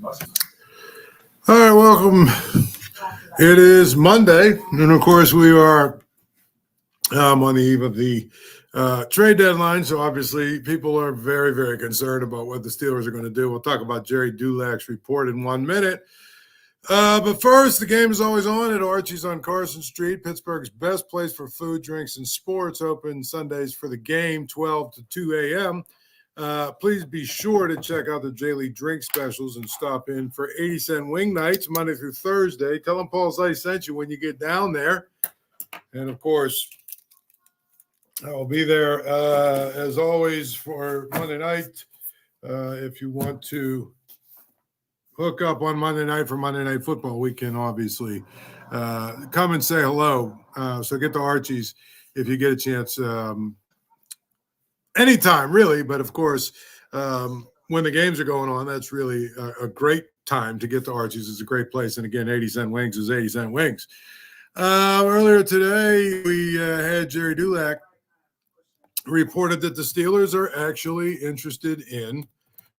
All right, welcome. It is Monday, and of course we are on the eve of the trade deadline, so obviously people are very, very concerned about what the Steelers are going to do. We'll talk about Gerry Dulac's report in 1 minute. But first, the game is always on at Archie's on Carson Street, Pittsburgh's best place for food, drinks, and sports, open Sundays for the game, 12 to 2 a.m. Please be sure to check out the daily drink specials and stop in for 80-cent wing nights Monday through Thursday. Tell them Paul Zeise sent you when you get down there. And, of course, I will be there, as always, for Monday night. If you want to hook up on Monday night for Monday Night Football, we can obviously come and say hello. So get to Archie's if you get a chance. Anytime, really, but of course, when the games are going on, that's really a great time to get to Archie's. It's a great place, and again, 80-cent wings is 80-cent wings. Earlier today, we had Gerry Dulac reported that the Steelers are actually interested in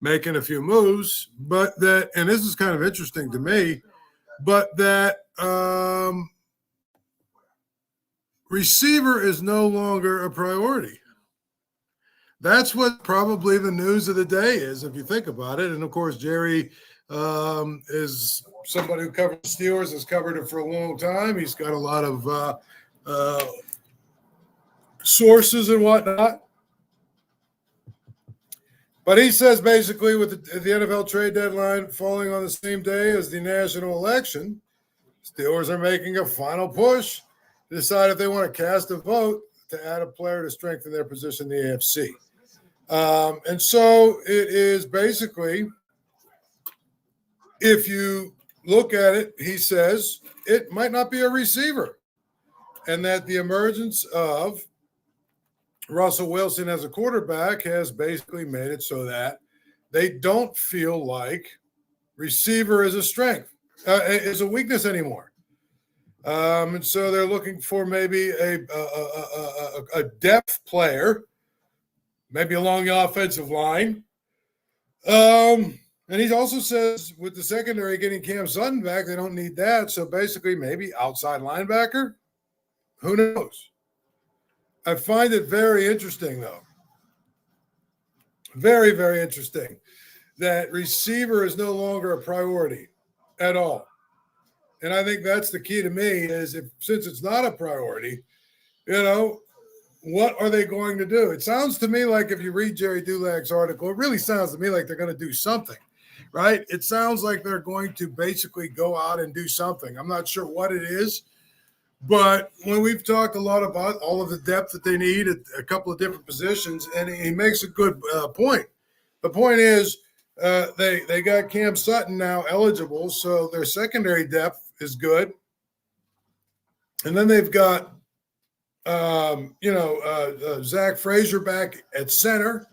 making a few moves, but that, and this is kind of interesting to me, but that receiver is no longer a priority. That's what probably the news of the day is, if you think about it. And, of course, Gerry is somebody who covers Steelers, has covered it for a long time. He's got a lot of sources and whatnot. But he says basically with the NFL trade deadline falling on the same day as the national election, Steelers are making a final push to decide if they want to cast a vote to add a player to strengthen their position in the AFC. And so it is basically, if you look at it, he says it might not be a receiver, and that the emergence of Russell Wilson as a quarterback has basically made it so that they don't feel like receiver is a strength, is a weakness anymore. And so they're looking for maybe a depth player, maybe along the offensive line. And he also says with the secondary getting Cam Sutton back, they don't need that. So basically maybe outside linebacker. Who knows? I find it very interesting, though. Very, very interesting that receiver is no longer a priority at all. And I think that's the key to me is since it's not a priority, what are they going to do? It sounds to me like if you read Gerry Dulac's article, it really sounds to me like they're going to do something, right? It sounds like they're going to basically go out and do something. I'm not sure what it is, but when we've talked a lot about all of the depth that they need at a couple of different positions, and he makes a good point. The point is they got Cam Sutton now eligible, so their secondary depth is good. And then they've got Zach Frazier back at center.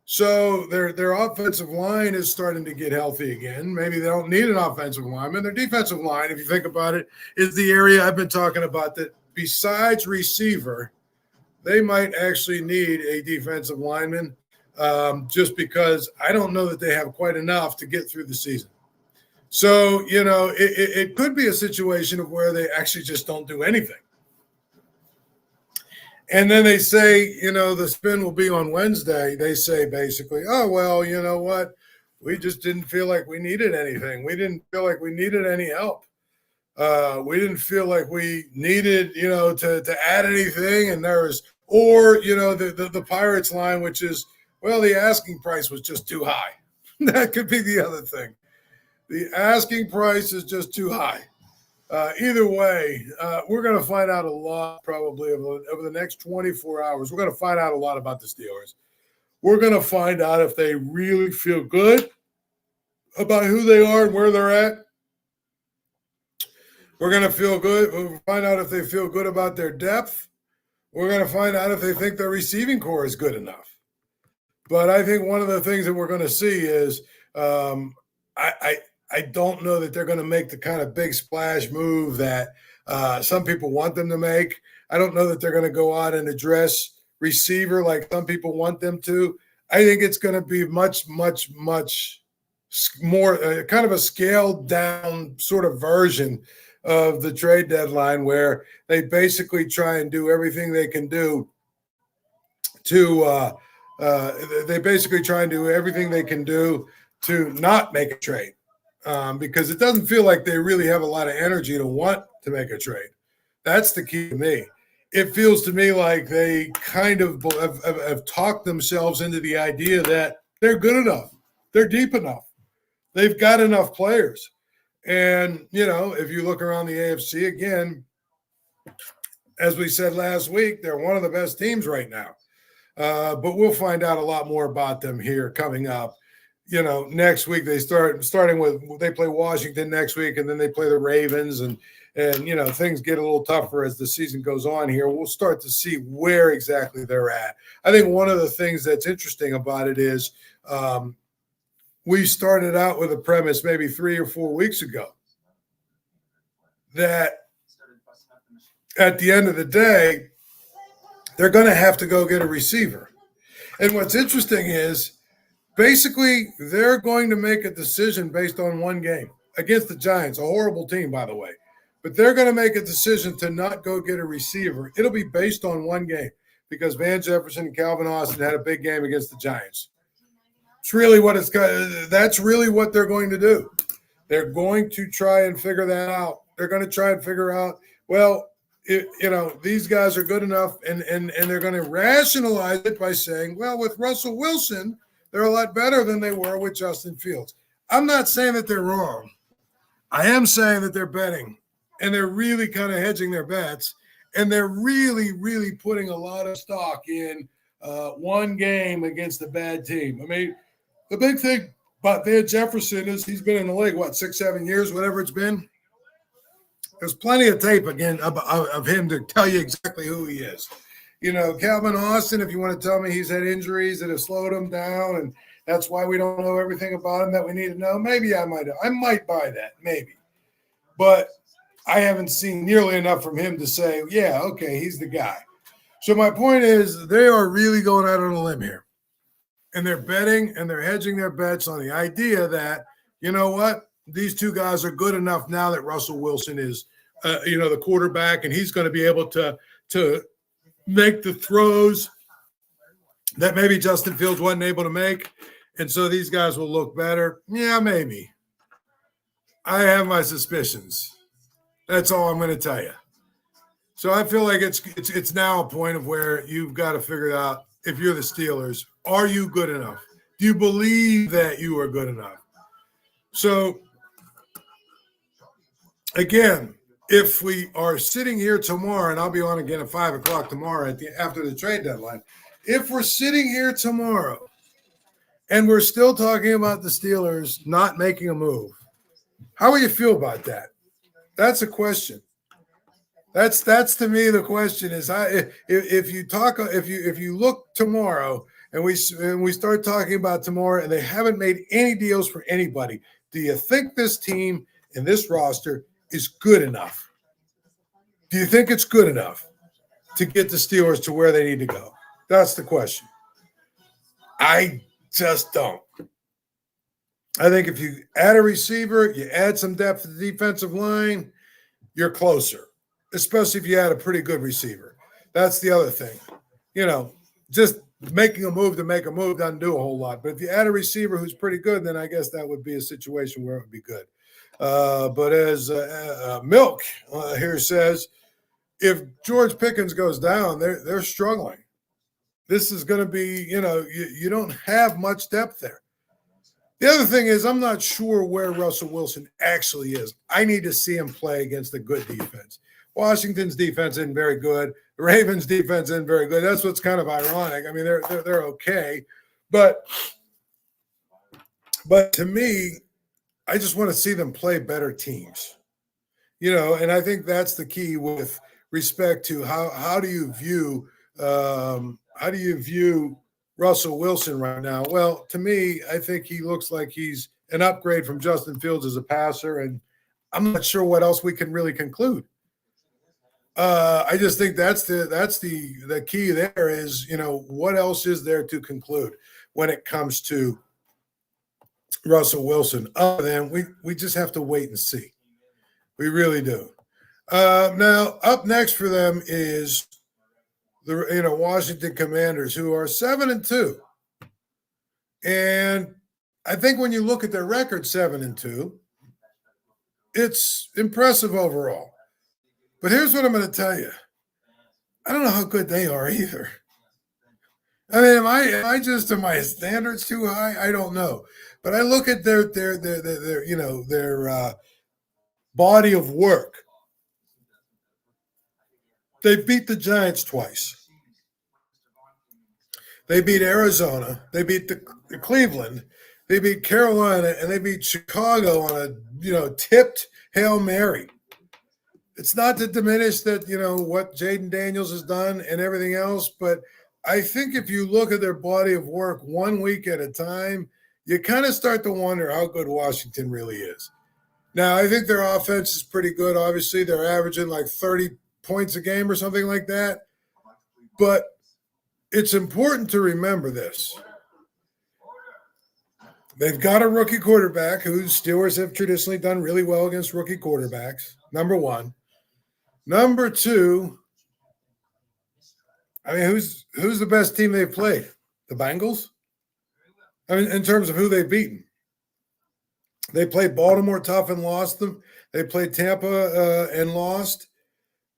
So their offensive line is starting to get healthy again. Maybe they don't need an offensive lineman. Their defensive line, if you think about it, is the area I've been talking about that besides receiver, they might actually need a defensive lineman just because I don't know that they have quite enough to get through the season. So, it could be a situation of where they actually just don't do anything. And then they say, the spin will be on Wednesday. They say basically, oh, well, you know what? We just didn't feel like we needed anything. We didn't feel like we needed any help. We didn't feel like we needed, to add anything. And the Pirates line, which is, well, the asking price was just too high. That could be the other thing. The asking price is just too high. Either way, we're going to find out a lot probably over the next 24 hours. We're going to find out a lot about the Steelers. We're going to find out if they really feel good about who they are and where they're at. We're going to feel good. We'll find out if they feel good about their depth. We're going to find out if they think their receiving core is good enough. But I think one of the things that we're going to see is I don't know that they're going to make the kind of big splash move that some people want them to make. I don't know that they're going to go out and address receiver like some people want them to. I think it's going to be much, much, much more kind of a scaled down sort of version of the trade deadline, where they basically try and do everything they can do to not make a trade, because it doesn't feel like they really have a lot of energy to want to make a trade. That's the key to me. It feels to me like they kind of have talked themselves into the idea that they're good enough, they're deep enough, they've got enough players. And, if you look around the AFC again, as we said last week, they're one of the best teams right now. But we'll find out a lot more about them here coming up. Next week they they play Washington next week, and then they play the Ravens, and things get a little tougher as the season goes on here. We'll start to see where exactly they're at. I think one of the things that's interesting about it is we started out with a premise maybe 3 or 4 weeks ago that at the end of the day, they're going to have to go get a receiver. And what's interesting is basically they're going to make a decision based on one game against the Giants, a horrible team, by the way. But they're going to make a decision to not go get a receiver. It'll be based on one game because Van Jefferson and Calvin Austin had a big game against the Giants. It's really that's really what they're going to do. They're going to try and figure that out. They're going to try and figure out, well, these guys are good enough, and they're going to rationalize it by saying, well, with Russell Wilson, they're a lot better than they were with Justin Fields. I'm not saying that they're wrong. I am saying that they're betting, and they're really kind of hedging their bets, and they're really, really putting a lot of stock in one game against a bad team. I mean, the big thing about Van Jefferson is he's been in the league, 6-7 years, whatever it's been. There's plenty of tape again of him to tell you exactly who he is. Calvin Austin, if you want to tell me he's had injuries that have slowed him down, and that's why we don't know everything about him that we need to know, maybe I might buy that, maybe. But I haven't seen nearly enough from him to say, yeah, okay, he's the guy. So my point is they are really going out on a limb here. And they're betting and they're hedging their bets on the idea that, you know what, these two guys are good enough now that Russell Wilson is, the quarterback, and he's going to be able to make the throws that maybe Justin Fields wasn't able to make. And so these guys will look better. Yeah, maybe. I have my suspicions. That's all I'm going to tell you. So I feel like it's now a point of where you've got to figure out, if you're the Steelers, are you good enough? Do you believe that you are good enough? So, again, if we are sitting here tomorrow, and I'll be on again at 5 o'clock tomorrow after the trade deadline, if we're sitting here tomorrow and we're still talking about the Steelers not making a move, how will you feel about that? That's a question. That's to me the question is, if you look tomorrow and we start talking about tomorrow and they haven't made any deals for anybody, do you think this team and this roster is good enough? Do you think it's good enough to get the Steelers to where they need to go? That's the question. I just don't. I think if you add a receiver, you add some depth to the defensive line, you're closer, especially if you add a pretty good receiver. That's the other thing. Just making a move to make a move doesn't do a whole lot. But if you add a receiver who's pretty good, then I guess that would be a situation where it would be good. But as Milk here says, if George Pickens goes down, they're struggling. This is going to be, you don't have much depth there. The other thing is, I'm not sure where Russell Wilson actually is. I need to see him play against a good defense. Washington's defense isn't very good. The Ravens' defense isn't very good. That's what's kind of ironic. I mean, they're okay, but to me, I just want to see them play better teams. And I think that's the key with respect to how do you view Russell Wilson right now? Well, to me, I think he looks like he's an upgrade from Justin Fields as a passer, and I'm not sure what else we can really conclude. I just think that's the key there is, what else is there to conclude when it comes to Russell Wilson. Other than we just have to wait and see. We really do. Now, up next for them is the Washington Commanders, who are 7-2. And I think when you look at their record, 7-2, it's impressive overall. But here's what I'm going to tell you. I don't know how good they are either. I mean, am my standards too high? I don't know. But I look at their body of work. They beat the Giants twice. They beat Arizona. They beat the Cleveland. They beat Carolina, and they beat Chicago on a tipped Hail Mary. It's not to diminish that what Jayden Daniels has done and everything else, but I think if you look at their body of work 1 week at a time, you kind of start to wonder how good Washington really is. Now, I think their offense is pretty good. Obviously, they're averaging like 30 points a game or something like that. But it's important to remember this. They've got a rookie quarterback who Steelers have traditionally done really well against rookie quarterbacks, number one. Number two, I mean, who's the best team they've played? The Bengals? I mean, in terms of who they've beaten. They played Baltimore tough and lost them. They played Tampa and lost.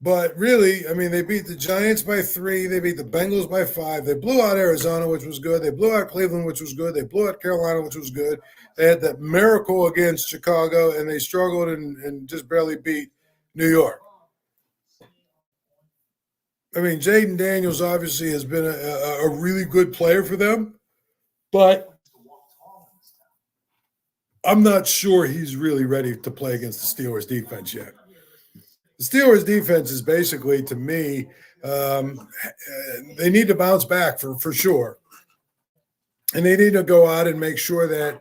But really, I mean, they beat the Giants by 3. They beat the Bengals by 5. They blew out Arizona, which was good. They blew out Cleveland, which was good. They blew out Carolina, which was good. They had that miracle against Chicago, and they struggled and just barely beat New York. I mean, Jayden Daniels obviously has been a really good player for them, but I'm not sure he's really ready to play against the Steelers defense yet. The Steelers defense is basically, to me, they need to bounce back for sure. And they need to go out and make sure that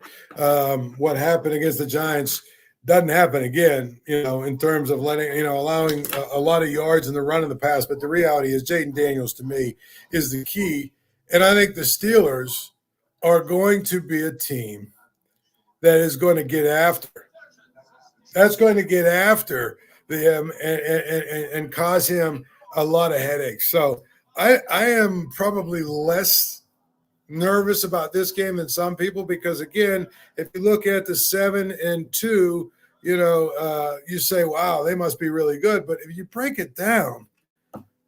what happened against the Giants doesn't happen again, in terms of allowing a lot of yards in the run and the pass. But the reality is Jayden Daniels, to me, is the key. And I think the Steelers are going to be a team that is going to get after. That's going to get after him and cause him a lot of headaches. So I am probably less nervous about this game than some people because, again, if you look at the 7-2, you say, wow, they must be really good. But if you break it down,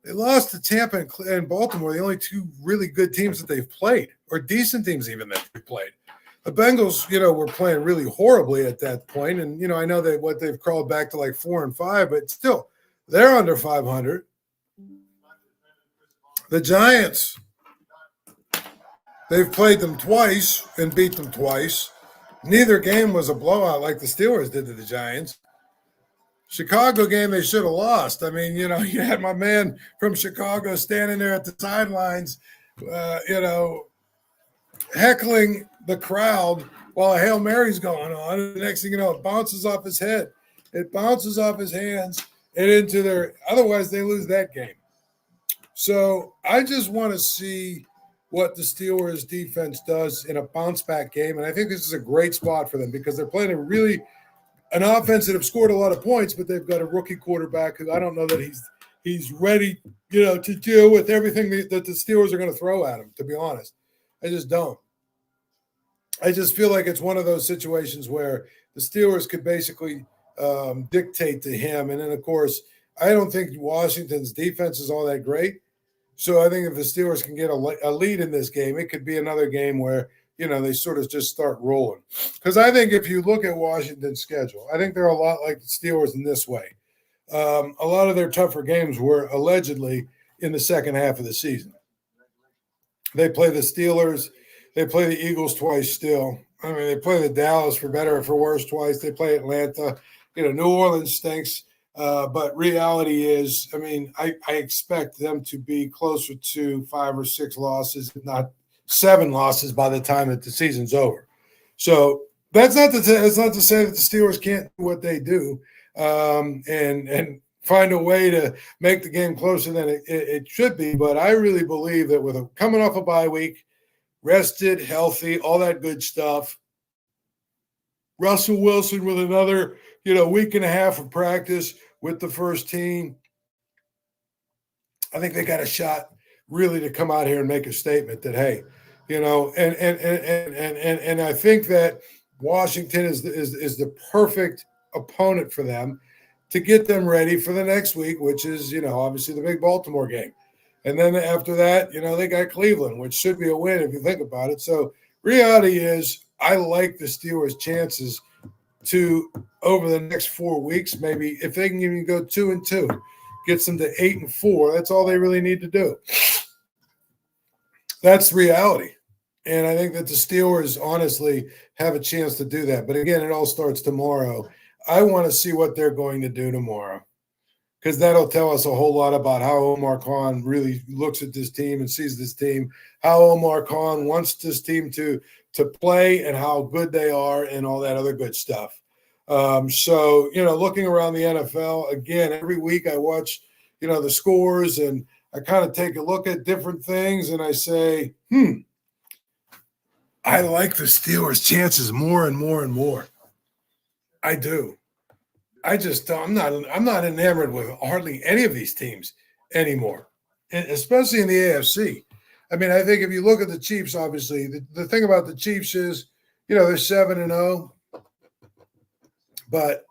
they lost to Tampa and Baltimore, the only two really good teams that they've played, or decent teams even that they've played. The Bengals, were playing really horribly at that point. And, I know that what they've crawled back to like 4-5, but still, they're under 500. The Giants, they've played them twice and beat them twice. Neither game was a blowout like the Steelers did to the Giants. Chicago game, they should have lost. I mean, you had my man from Chicago standing there at the sidelines, heckling the crowd while a Hail Mary's going on. And the next thing you know, it bounces off his head. It bounces off his hands and into their – otherwise, they lose that game. So I just want to see what the Steelers defense does in a bounce-back game. And I think this is a great spot for them because they're playing an offense that have scored a lot of points, but they've got a rookie quarterback who I don't know that he's ready, to deal with everything that the Steelers are going to throw at him, to be honest. I just don't. I just feel like it's one of those situations where the Steelers could basically dictate to him. And then, of course, I don't think Washington's defense is all that great. So I think if the Steelers can get a lead in this game, it could be another game where, they sort of just start rolling. Because I think if you look at Washington's schedule, I think they're a lot like the Steelers in this way. A lot of their tougher games were allegedly in the second half of the season. They play the Steelers. They play the Eagles twice still. I mean, they play the Dallas for better or for worse twice. They play Atlanta. New Orleans stinks. But reality is, I mean, I expect them to be closer to 5 or 6 losses, if not 7 losses by the time that the season's over. So that's not to say that the Steelers can't do what they do and find a way to make the game closer than it should be. But I really believe that with coming off a bye week, rested, healthy, all that good stuff, Russell Wilson with another, week and a half of practice with the first team. I think they got a shot really to come out here and make a statement that, hey, and I think that Washington is the perfect opponent for them to get them ready for the next week, which is, obviously the big Baltimore game. And then after that, they got Cleveland, which should be a win if you think about it. So reality is I like the Steelers' chances to, over the next 4 weeks, maybe if they can even go 2-2, gets them to 8-4. That's all they really need to do. That's reality. And I think that the Steelers honestly have a chance to do that. But again, it all starts tomorrow. I want to see what they're going to do tomorrow, because that'll tell us a whole lot about how Omar Khan really looks at this team and sees this team, how Omar Khan wants this team to play and how good they are and all that other good stuff. So, looking around the NFL, again, every week I watch, the scores, and I kind of take a look at different things and I say, I like the Steelers' chances more and more and more. I do. I'm not enamored with hardly any of these teams anymore, and especially in the AFC. I mean, I think if you look at the Chiefs, obviously, the thing about the Chiefs is, they're 7-0, but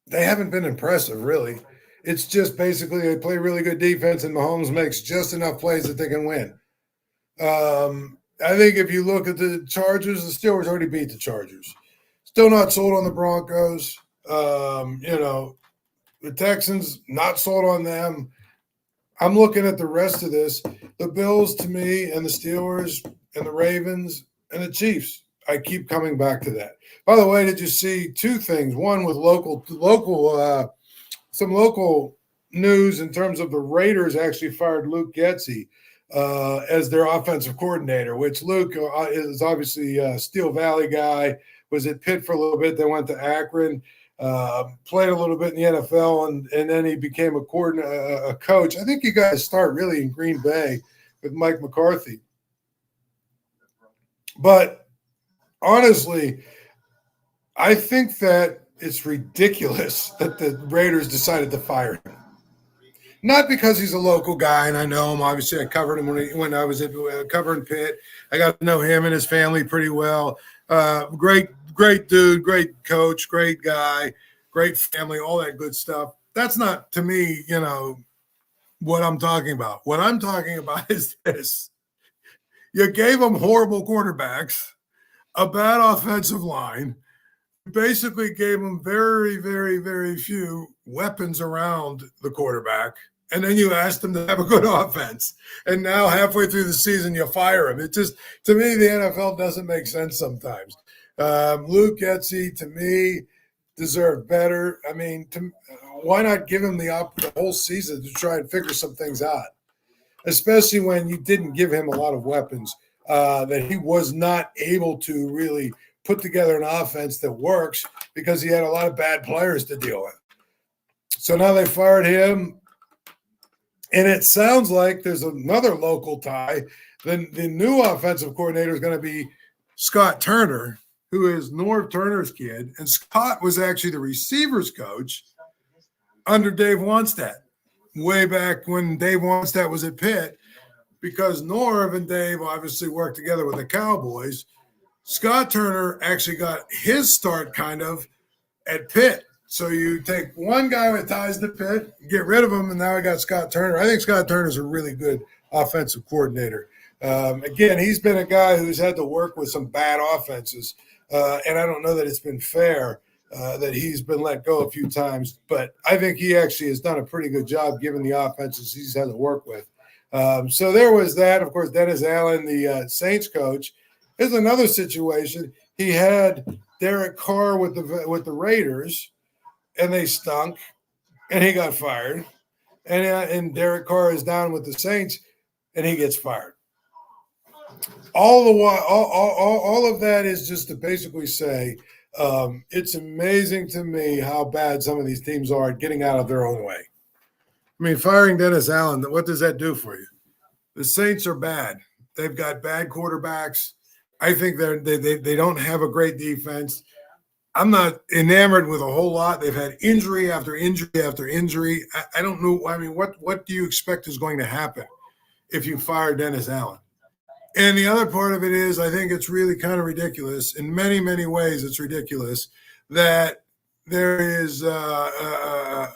they haven't been impressive, really. It's just basically they play really good defense and Mahomes makes just enough plays that they can win. I think if you look at the Chargers, the Steelers already beat the Chargers. Still not sold on the Broncos. The Texans, not sold on them. I'm looking at the rest of this. The Bills, to me, and the Steelers, and the Ravens, and the Chiefs. I keep coming back to that. By the way, did you see two things? One with some local news in terms of the Raiders actually fired Luke Getsy as their offensive coordinator, which Luke is obviously a Steel Valley guy, was at Pitt for a little bit, then went to Akron, played a little bit in the NFL, and then he became a coach. I think you guys start really in Green Bay with Mike McCarthy. But honestly, I think that it's ridiculous that the Raiders decided to fire him. Not because he's a local guy, and I know him. Obviously, I covered him when I was covering Pitt. I got to know him and his family pretty well. Great dude, great coach, great guy, great family, all that good stuff. That's not, to me, what I'm talking about. What I'm talking about is this. You gave them horrible quarterbacks, a bad offensive line, basically gave them very, very, very few weapons around the quarterback, and then you asked them to have a good offense. And now halfway through the season, you fire him. It just, to me, the NFL doesn't make sense sometimes. Luke Getsy, to me, deserved better. I mean, why not give him the whole season to try and figure some things out, especially when you didn't give him a lot of weapons, that he was not able to really put together an offense that works because he had a lot of bad players to deal with. So now they fired him, and it sounds like there's another local tie. Then the new offensive coordinator is going to be Scott Turner, who is Norv Turner's kid, and Scott was actually the receivers coach under Dave Wannstedt way back when Dave Wannstedt was at Pitt, because Norv and Dave obviously worked together with the Cowboys. Scott Turner actually got his start kind of at Pitt. So you take one guy with ties to Pitt, get rid of him, and now I got Scott Turner. I think Scott Turner's a really good offensive coordinator. Again, he's been a guy who's had to work with some bad offenses, and I don't know that it's been fair that he's been let go a few times, but I think he actually has done a pretty good job given the offenses he's had to work with. So there was that. Of course, Dennis Allen, the Saints coach, is another situation. He had Derek Carr with the Raiders, and they stunk, and he got fired. And Derek Carr is down with the Saints, and he gets fired. All of that is just to basically say it's amazing to me how bad some of these teams are at getting out of their own way. I mean, firing Dennis Allen, what does that do for you? The Saints are bad. They've got bad quarterbacks. I think they don't have a great defense. I'm not enamored with a whole lot. They've had injury after injury after injury. I don't know. I mean, what do you expect is going to happen if you fire Dennis Allen? And the other part of it is, I think it's really kind of ridiculous. In many, many ways, it's ridiculous that there is, a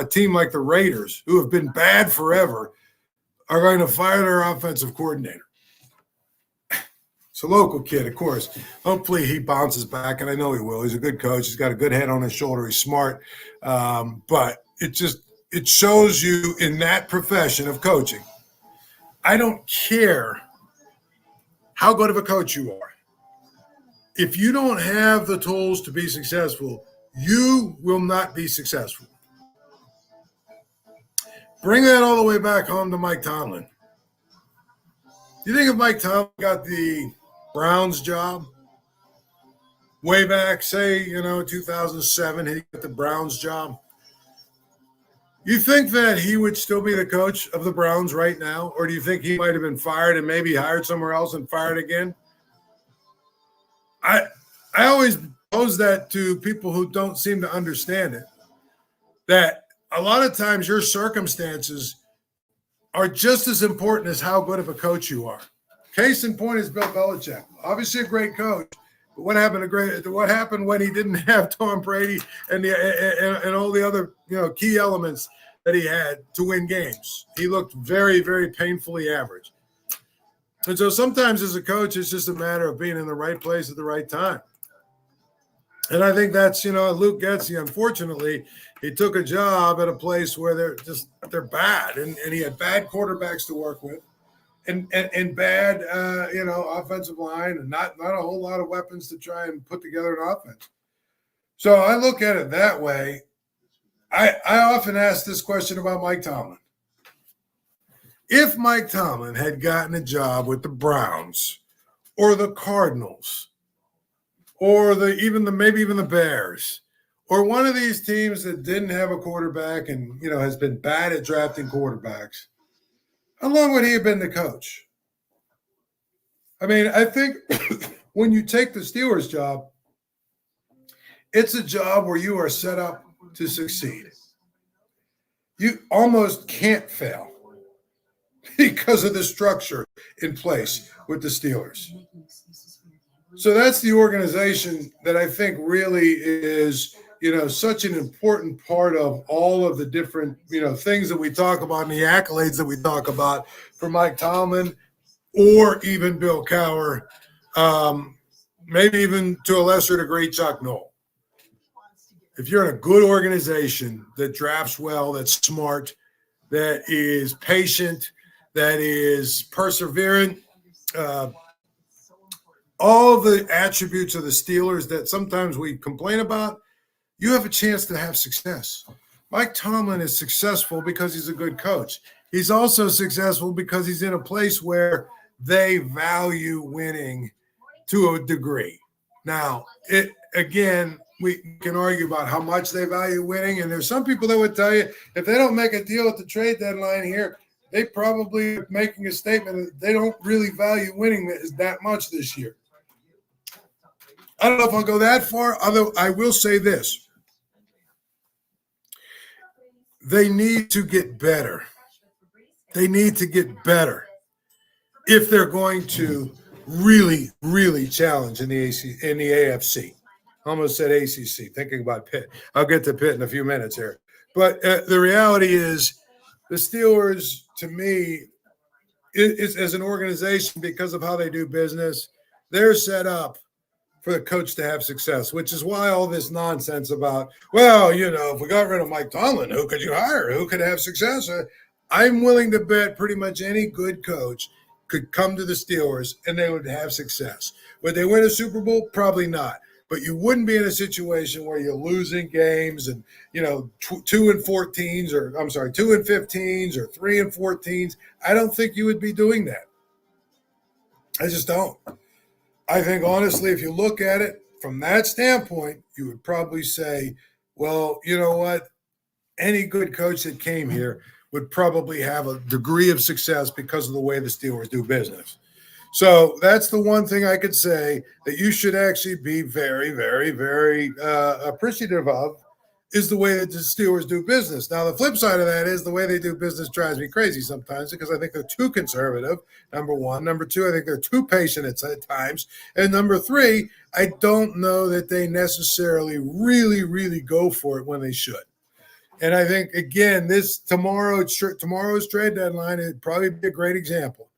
team like the Raiders, who have been bad forever, are going to fire their offensive coordinator. It's a local kid, of course. Hopefully he bounces back, and I know he will. He's a good coach. He's got a good head on his shoulder. He's smart. But it shows you in that profession of coaching, I don't care how good of a coach you are. If you don't have the tools to be successful, you will not be successful. Bring that all the way back home to Mike Tomlin. Do you think if Mike Tomlin got the Browns job way back, say, 2007, he got the Browns job, you think that he would still be the coach of the Browns right now? Or do you think he might have been fired and maybe hired somewhere else and fired again? I always pose that to people who don't seem to understand it, that a lot of times your circumstances are just as important as how good of a coach you are. Case in point is Bill Belichick. Obviously a great coach, but what happened when he didn't have Tom Brady and all the other key elements that he had to win games? He looked very, very painfully average. And so sometimes as a coach, it's just a matter of being in the right place at the right time. And I think that's, Luke Getsy, unfortunately, he took a job at a place where they're bad. And he had bad quarterbacks to work with and bad, offensive line and not a whole lot of weapons to try and put together an offense. So I look at it that way. I often ask this question about Mike Tomlin. If Mike Tomlin had gotten a job with the Browns or the Cardinals or maybe even the Bears or one of these teams that didn't have a quarterback and, has been bad at drafting quarterbacks, how long would he have been the coach? I mean, I think when you take the Steelers job, it's a job where you are set up to succeed. You almost can't fail because of the structure in place with the Steelers. So that's the organization that I think really is, such an important part of all of the different, things that we talk about and the accolades that we talk about for Mike Tomlin or even Bill Cowher, maybe even to a lesser degree, Chuck Noll. If you're in a good organization that drafts well, that's smart, that is patient, that is perseverant, all the attributes of the Steelers that sometimes we complain about, you have a chance to have success. Mike Tomlin is successful because he's a good coach. He's also successful because he's in a place where they value winning to a degree. Now, we can argue about how much they value winning, and there's some people that would tell you if they don't make a deal at the trade deadline here, they probably are making a statement that they don't really value winning that much this year. I don't know if I'll go that far, although I will say this. They need to get better. They need to get better if they're going to really, really challenge in the AFC. Almost said ACC, thinking about Pitt. I'll get to Pitt in a few minutes here. But the reality is the Steelers, to me, is as an organization, because of how they do business, they're set up for the coach to have success, which is why all this nonsense about, if we got rid of Mike Tomlin, who could you hire? Who could have success? I'm willing to bet pretty much any good coach could come to the Steelers and they would have success. Would they win a Super Bowl? Probably not. But you wouldn't be in a situation where you're losing games and, 2 and 14s or 2 and 15s or 3 and 14s. I don't think you would be doing that. I just don't. I think, honestly, if you look at it from that standpoint, you would probably say, well, you know what? Any good coach that came here would probably have a degree of success because of the way the Steelers do business. So that's the one thing I could say that you should actually be very, very, very appreciative of is the way that the Steelers do business. Now, the flip side of that is the way they do business drives me crazy sometimes because I think they're too conservative, number one. Number two, I think they're too patient at times. And number three, I don't know that they necessarily really, really go for it when they should. And I think, again, tomorrow's trade deadline would probably be a great example.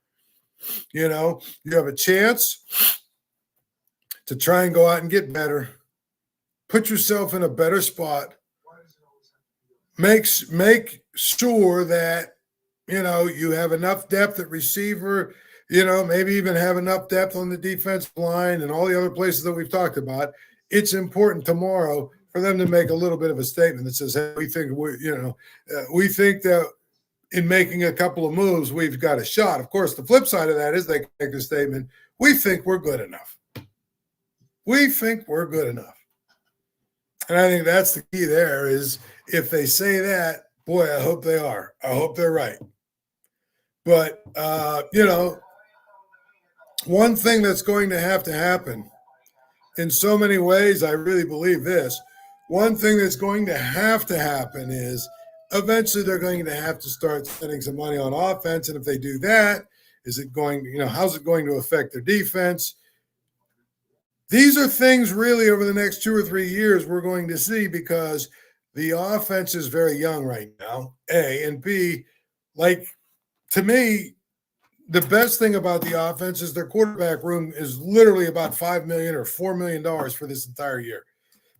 You have a chance to try and go out and get better, put yourself in a better spot, make sure that, you have enough depth at receiver, maybe even have enough depth on the defensive line and all the other places that we've talked about. It's important tomorrow for them to make a little bit of a statement that says, hey, we think that in making a couple of moves, we've got a shot. Of course, the flip side of that is they can make a statement, we think we're good enough. We think we're good enough. And I think that's the key there is if they say that, boy, I hope they are. I hope they're right. But, one thing that's going to happen in so many ways, I really believe this. One thing that's going to happen is eventually they're going to have to start spending some money on offense. And if they do that, how's it going to affect their defense? These are things really over the next 2 or 3 years we're going to see because the offense is very young right now, A, and B, to me, the best thing about the offense is their quarterback room is literally about $5 million or $4 million for this entire year.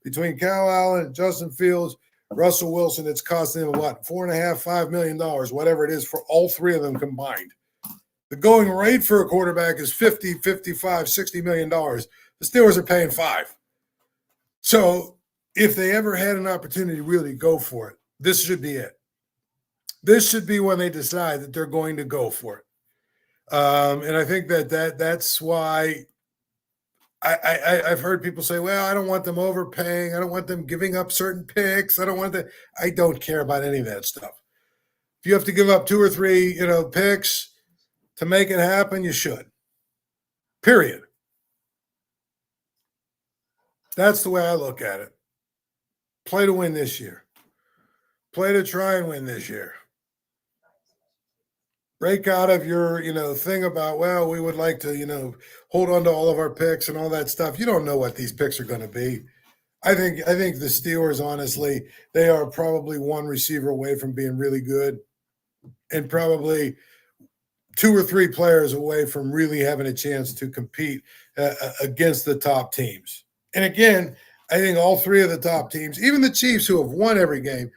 Between Cal Allen, Justin Fields, Russell Wilson, it's costing them $4.5 million, $5 million, whatever it is for all three of them combined. The going rate for a quarterback is $50, $55, $60 million. The Steelers are paying $5 million. So if they ever had an opportunity to really go for it, this should be it. This should be when they decide that they're going to go for it. And I think that's why I've heard people say, well, I don't want them overpaying. I don't want them giving up certain picks. I don't care about any of that stuff. If you have to give up 2 or 3, picks to make it happen, you should. Period. That's the way I look at it. Play to win this year. Play to try and win this year. Break out of your, thing about, well, we would like to, hold on to all of our picks and all that stuff. You don't know what these picks are going to be. I think the Steelers, honestly, they are probably one receiver away from being really good and probably 2 or 3 players away from really having a chance to compete against the top teams. And again, I think all 3 of the top teams, even the Chiefs who have won every game,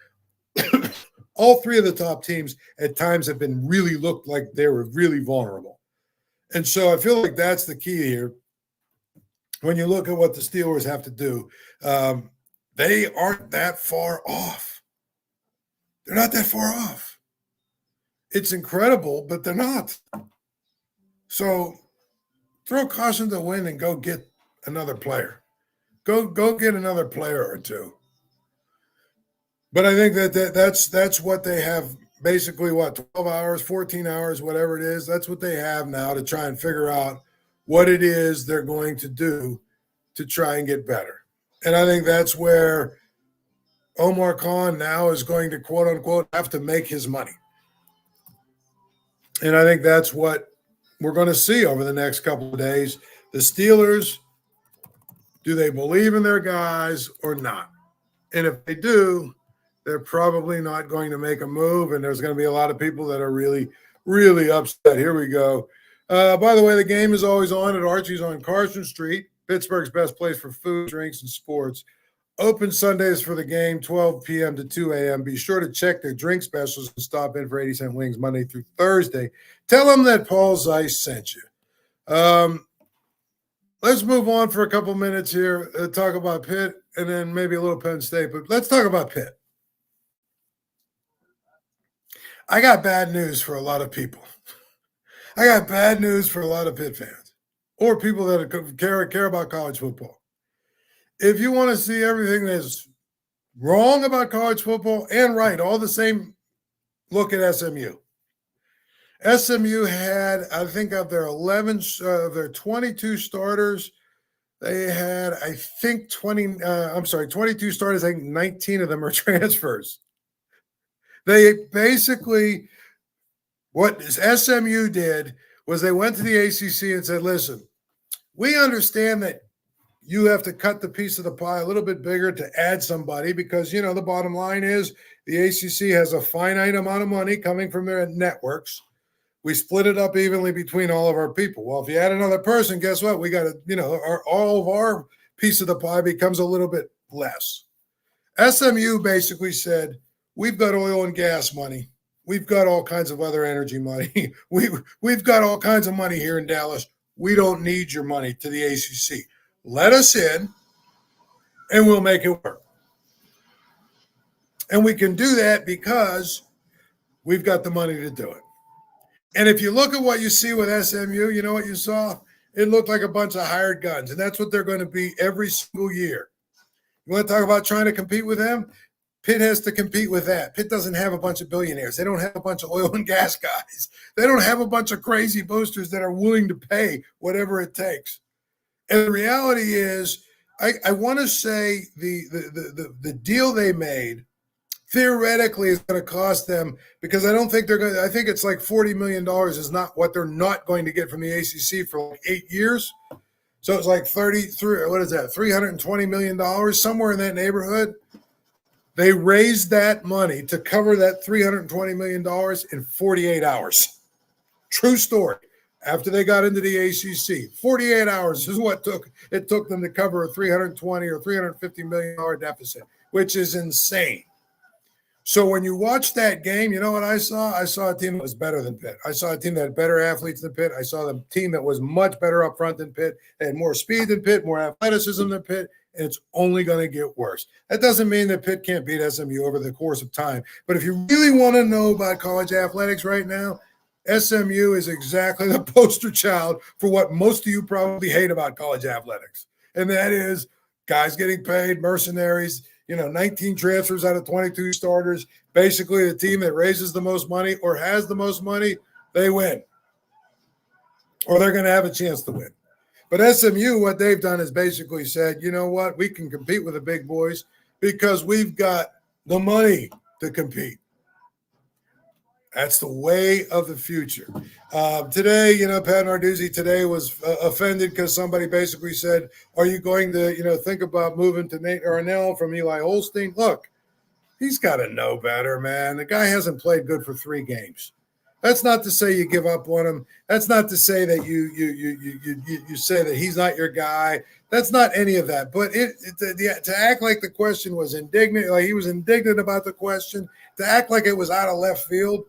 all 3 of the top teams at times have been really looked like they were really vulnerable. And so I feel like that's the key here. When you look at what the Steelers have to do, they aren't that far off. They're not that far off. It's incredible, but they're not. So throw caution to the wind and go get another player. Go get another player or 2. But I think that's what they have basically, 12 hours, 14 hours, whatever it is. That's what they have now to try and figure out what it is they're going to do to try and get better. And I think that's where Omar Khan now is going to, quote unquote, have to make his money. And I think that's what we're going to see over the next couple of days. The Steelers, do they believe in their guys or not? And if they do, they're probably not going to make a move, and there's going to be a lot of people that are really, really upset. Here we go. By the way, the game is always on at Archie's on Carson Street, Pittsburgh's best place for food, drinks, and sports. Open Sundays for the game, 12 p.m. to 2 a.m. Be sure to check their drink specials and stop in for 80-cent wings Monday through Thursday. Tell them that Paul Zeise sent you. Let's move on for a couple minutes here, talk about Pitt, and then maybe a little Penn State. But let's talk about Pitt. I got bad news for a lot of people. I got bad news for a lot of Pitt fans or people that care about college football. If you want to see everything that's wrong about college football and right, all the same, look at SMU. SMU had, I think, of their 22 starters, they had, I think, 22 starters. I think 19 of them are transfers. They basically, what SMU did was they went to the ACC and said, listen, we understand that you have to cut the piece of the pie a little bit bigger to add somebody because, the bottom line is the ACC has a finite amount of money coming from their networks. We split it up evenly between all of our people. Well, if you add another person, guess what? We got to, all of our piece of the pie becomes a little bit less. SMU basically said, we've got oil and gas money. We've got all kinds of other energy money. We've got all kinds of money here in Dallas. We don't need your money to the ACC. Let us in, and we'll make it work. And we can do that because we've got the money to do it. And if you look at what you see with SMU, you know what you saw? It looked like a bunch of hired guns, and that's what they're going to be every single year. You want to talk about trying to compete with them? Pitt has to compete with that. Pitt doesn't have a bunch of billionaires. They don't have a bunch of oil and gas guys. They don't have a bunch of crazy boosters that are willing to pay whatever it takes. And the reality is, I want to say the deal they made theoretically is going to cost them, because I don't think they're going to, I think it's like $40 million is not what they're not going to get from the ACC for like 8 years. So it's like $320 million, somewhere in that neighborhood. They raised that money to cover that $320 million in 48 hours. True story. After they got into the ACC, 48 hours is what it took them to cover a $320 or $350 million deficit, which is insane. So when you watch that game, you know what I saw? I saw a team that was better than Pitt. I saw a team that had better athletes than Pitt. I saw the team that was much better up front than Pitt. They had more speed than Pitt, more athleticism than Pitt, and it's only going to get worse. That doesn't mean that Pitt can't beat SMU over the course of time. But if you really want to know about college athletics right now, SMU is exactly the poster child for what most of you probably hate about college athletics. And that is guys getting paid, mercenaries, 19 transfers out of 22 starters. Basically, the team that raises the most money or has the most money, they win. Or they're going to have a chance to win. But SMU, what they've done is basically said, you know what, we can compete with the big boys because we've got the money to compete. That's the way of the future. Today, Pat Narduzzi today was offended because somebody basically said, are you going to, think about moving to Nate Arnell from Eli Holstein? Look, he's got to know better, man. The guy hasn't played good for 3 games. That's not to say you give up on him. That's not to say that you say that he's not your guy. That's not any of that. But to act like the question was indignant, like he was indignant about the question, to act like it was out of left field,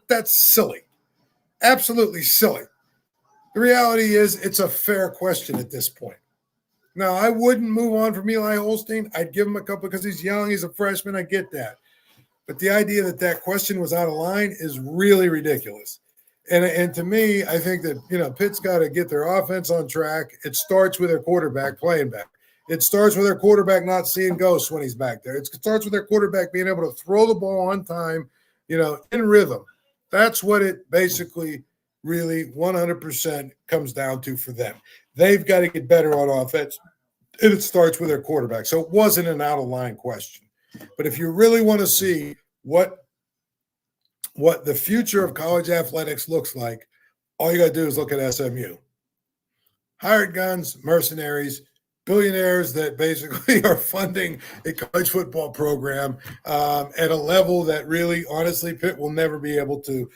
that's silly. Absolutely silly. The reality is it's a fair question at this point. Now, I wouldn't move on from Eli Holstein. I'd give him a couple because he's young. He's a freshman. I get that. But the idea that question was out of line is really ridiculous. And to me, I think that, Pitt's got to get their offense on track. It starts with their quarterback playing back. It starts with their quarterback not seeing ghosts when he's back there. It starts with their quarterback being able to throw the ball on time, in rhythm. That's what it basically really 100% comes down to for them. They've got to get better on offense, and it starts with their quarterback. So it wasn't an out-of-line question. But if you really want to see what the future of college athletics looks like, all you got to do is look at SMU. Hired guns, mercenaries, billionaires that basically are funding a college football program at a level that really, honestly, Pitt will never be able to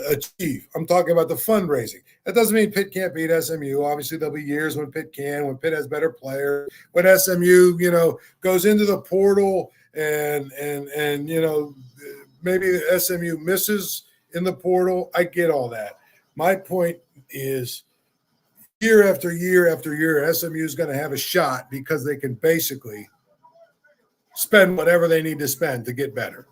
achieve. I'm talking about the fundraising. That doesn't mean Pitt can't beat SMU. Obviously, there'll be years when Pitt can, when Pitt has better players, when SMU, goes into the portal and maybe the SMU misses in the portal. I get all that. My point is, year after year after year, SMU is going to have a shot because they can basically spend whatever they need to spend to get better.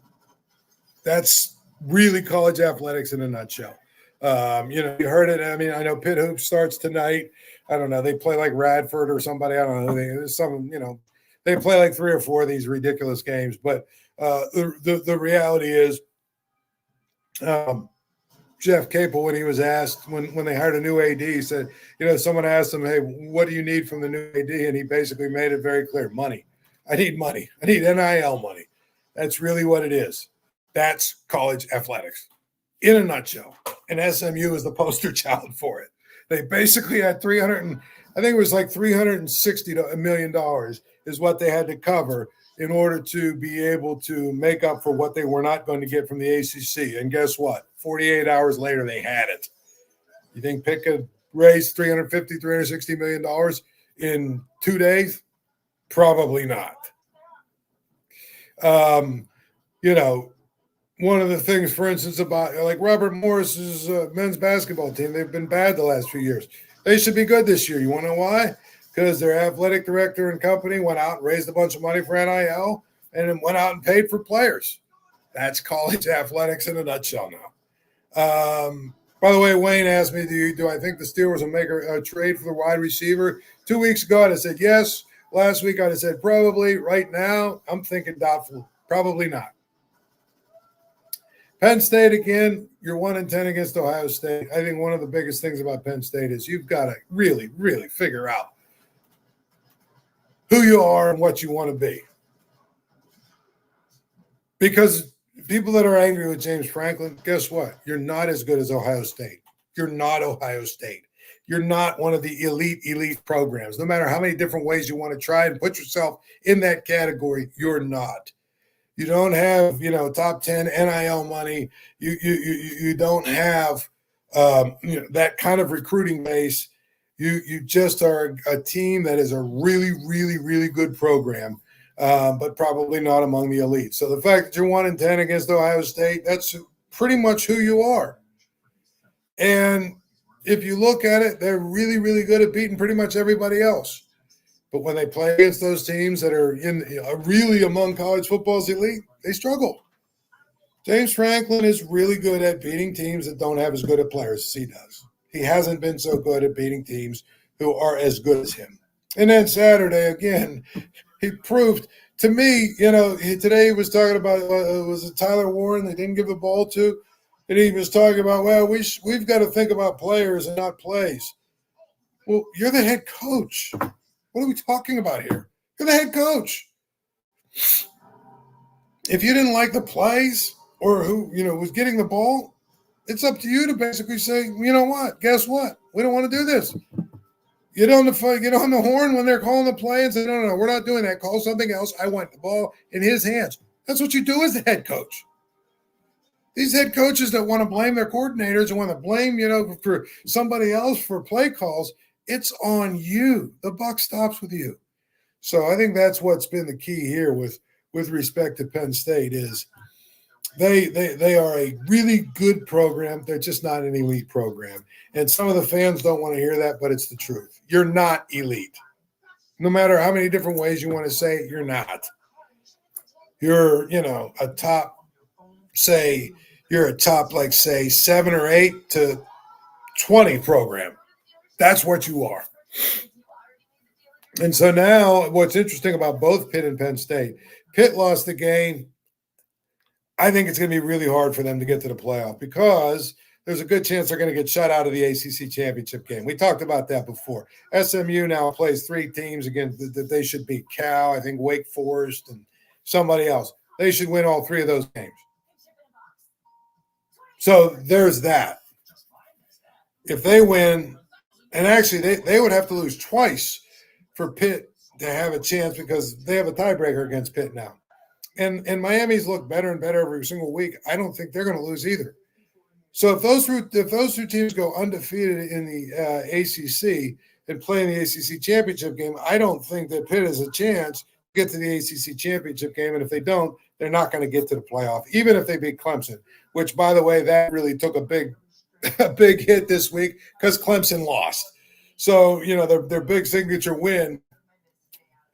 That's really college athletics in a nutshell. You heard it. I mean, I know Pitt Hoops starts tonight. I don't know. They play like Radford or somebody. I don't know. They play like 3 or 4 of these ridiculous games. But the reality is, Jeff Capel, when he was asked, when they hired a new AD, he said, someone asked him, hey, what do you need from the new AD? And he basically made it very clear, money. I need money. I need NIL money. That's really what it is. That's college athletics in a nutshell. And SMU is the poster child for it. They basically had $360 million is what they had to cover in order to be able to make up for what they were not going to get from the ACC. And guess what? 48 hours later, they had it. You think Pitt could raise $360 million in 2 days? Probably not. One of the things, for instance, about like Robert Morris's men's basketball team, they've been bad the last few years. They should be good this year. You want to know why? Because their athletic director and company went out and raised a bunch of money for NIL and then went out and paid for players. That's college athletics in a nutshell now. By the way, Wayne asked me, do I think the Steelers will make a trade for the wide receiver? 2 weeks ago, I said yes. Last week, I said probably. Right now, I'm thinking doubtful. Probably not. Penn State, again, you're 1-10 against Ohio State. I think one of the biggest things about Penn State is you've got to really, really figure out who you are and what you want to be. Because people that are angry with James Franklin, guess what? You're not as good as Ohio State. You're not Ohio State. You're not one of the elite programs. No matter how many different ways you want to try and put yourself in that category, you're not. You don't have, top 10 NIL money. You don't have that kind of recruiting base. You just are a team that is a really, really, really good program, but probably not among the elite. So the fact that you're 1-10 against Ohio State, that's pretty much who you are. And if you look at it, they're really, really good at beating pretty much everybody else. But when they play against those teams that are really among college football's elite, they struggle. James Franklin is really good at beating teams that don't have as good of players as he does. He hasn't been so good at beating teams who are as good as him. And then Saturday, again, he proved to me, today he was talking about, was it Tyler Warren they didn't give the ball to? And he was talking about, we've got to think about players and not plays. Well, you're the head coach. What are we talking about here? You're the head coach. If you didn't like the plays or who, was getting the ball, it's up to you to basically say, you know what? Guess what? We don't want to do this. Get on the horn when they're calling the play and say, no, we're not doing that. Call something else. I want the ball in his hands. That's what you do as the head coach. These head coaches that want to blame their coordinators and want to blame, for somebody else for play calls, it's on you. The buck stops with you. So I think that's what's been the key here with respect to Penn State is they are a really good program. They're just not an elite program. And some of the fans don't want to hear that, but it's the truth. You're not elite. No matter how many different ways you want to say it, you're not. You're, a top, say, 7 or 8 to 20 program. That's what you are. And so now what's interesting about both Pitt and Penn State, Pitt lost the game. I think it's going to be really hard for them to get to the playoff because there's a good chance they're going to get shut out of the ACC championship game. We talked about that before. SMU now plays 3 teams again that they should beat: Cal, I think Wake Forest, and somebody else. They should win all 3 of those games. So there's that. If they win, and actually they would have to lose twice for Pitt to have a chance because they have a tiebreaker against Pitt now. And Miami's look better and better every single week. I don't think they're going to lose either. So if those two teams go undefeated in the ACC and play in the ACC championship game, I don't think that Pitt has a chance to get to the ACC championship game. And if they don't, they're not going to get to the playoff, even if they beat Clemson, which, by the way, that really took a big hit this week because Clemson lost. So, their big signature win,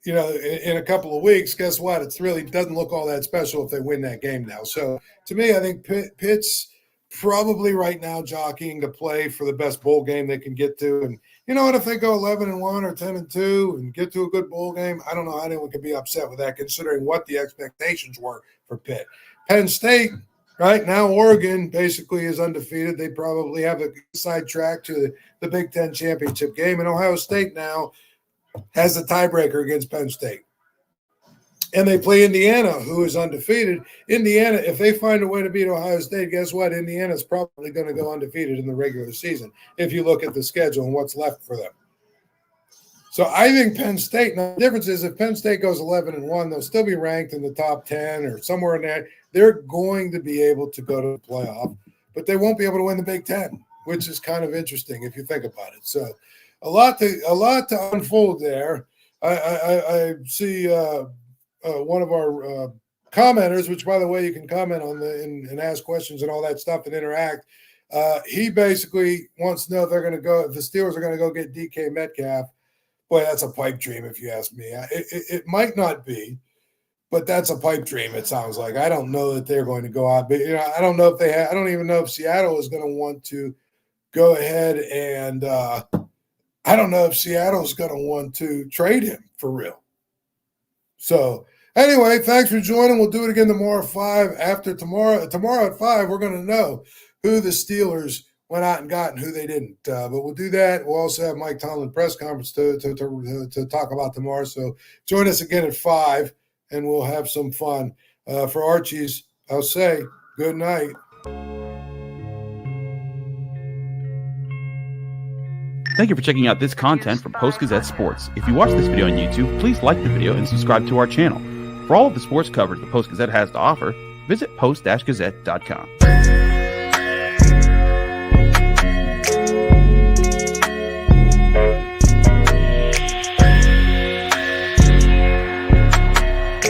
in a couple of weeks, guess what? It really doesn't look all that special if they win that game now. So, to me, I think Pitt's probably right now jockeying to play for the best bowl game they can get to. And you know what? If they go 11-1 or 10-2 and get to a good bowl game, I don't know how anyone could be upset with that considering what the expectations were for Pitt. Penn State, Right now, Oregon basically is undefeated. They probably have a sidetrack to the Big Ten championship game. And Ohio State now has the tiebreaker against Penn State. And they play Indiana, who is undefeated. Indiana, if they find a way to beat Ohio State, guess what? Indiana is probably going to go undefeated in the regular season if you look at the schedule and what's left for them. So I think Penn State, now the difference is if Penn State goes 11-1, they'll still be ranked in the top 10 or somewhere in there. They're going to be able to go to the playoff, but they won't be able to win the Big Ten, which is kind of interesting if you think about it. So a lot to unfold there. I see one of our commenters, which, by the way, you can comment on and ask questions and all that stuff and interact. He basically wants to know if they're going to go, if the Steelers are going to go get D.K. Metcalf. Boy, that's a pipe dream if you ask me. It might not be, but that's a pipe dream, it sounds like. I don't know that they're going to go out. But, I don't know if I don't even know if Seattle is going to want to go ahead and I don't know if Seattle is going to want to trade him for real. So, anyway, thanks for joining. We'll do it again tomorrow at 5. After tomorrow at 5, we're going to know who the Steelers went out and got and who they didn't. But we'll do that. We'll also have Mike Tomlin press conference to talk about tomorrow. So join us again at 5, and we'll have some fun. For Archie's, I'll say good night. Thank you for checking out this content from Post-Gazette Sports. If you watch this video on YouTube, please like the video and subscribe to our channel. For all of the sports coverage the Post-Gazette has to offer, visit post-gazette.com.